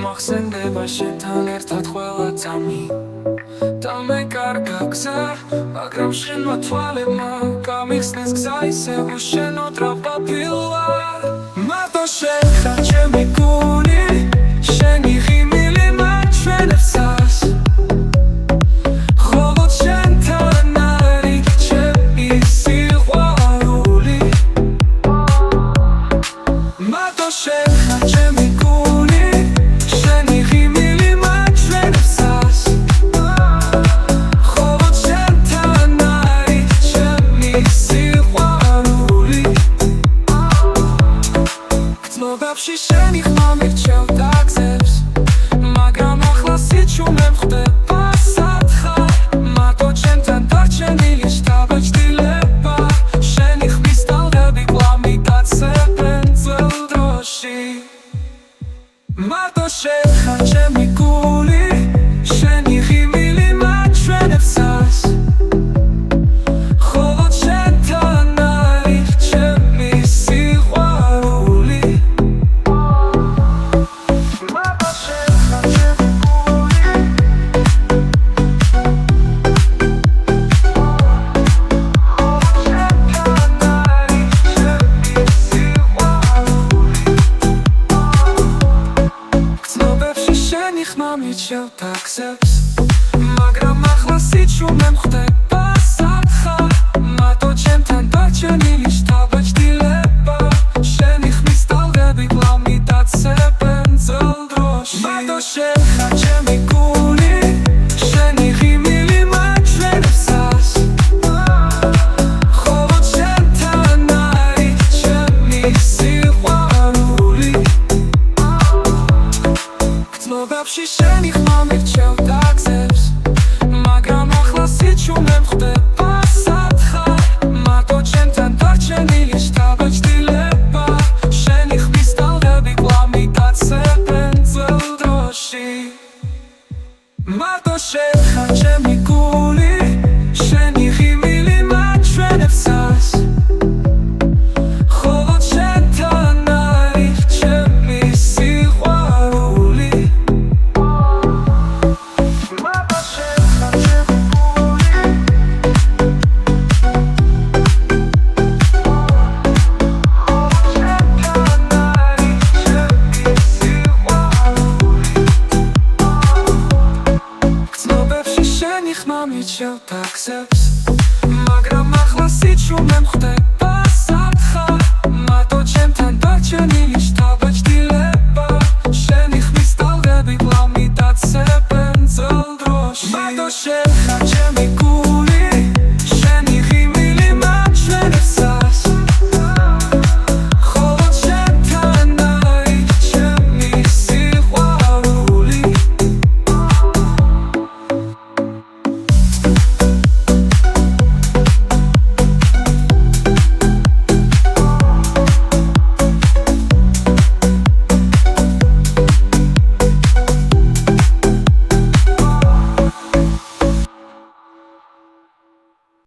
მოხსენდება შენთან ერთად ყველა წამი და მე კარგ გზა, მაგრამ შენმა თვალებმა გამიხსნეს გზა ისევ უშენოდრა პაპილვა მარტო შენ ხარ ჩემი გული, შენი ღიმილი მაჩვენებსას ხოლო შენთან არის ჩემი სიყვარული მარტო შენ ხარ ჩემი გული, შენი ღიმილი მაჩვენებსას ხოლო შენთან არის ჩემი სიყვარული გრძნობებში შენი ხმა მირჩევ დაგზებს მაგრამ ახლა სიჩუმე მხვდება სათხარ მარტო ჩემთან დარჩენილი შთაბეჭდილება შენი ხმის ტალღები კვლავ მიტაცებენ ძველ დროში მარტო შენ ხარ ჩემი გული, შენი ღიმილი მაჩვენებსას ხოლო შენთან არის ჩემი სიყვარული მარტო შენ ხარ ჩემი გული, გრძნობებში შენი ხმა მირჩევ დაგზებს მაგრამ ახლა სიჩუმე მხვდება სათხარ მარტო ჩემთან დარჩენილი შთაბეჭდილება შენი ხმის ტალღები კვლავ მიტაცებენ ძველ დროში მარტო შენ ხარ ჩემი გული, შენი ღიმილი მაჩვენებსას ხოლო შენთან არის ჩემი სიყვარული გრძნობებში შენი ხმა მირჩევ დაგზებს მაგრამ ახლა სიჩუმე მხვდება სათხარ მარტო ჩემთან დარჩენილი შთაბეჭდილება შენი ხმის ტალღები კვლავ მიტაცებენ ძველ დროში მარტო შენ ხარ ჩემი გული, შენი ღიმილი მაჩვენებსას ხოლო შენთან არის ჩემი სიყვარული მარტო შენ ხარ ჩემი გული, გრძნობებში შენი ხმა მირჩევ დაგზებს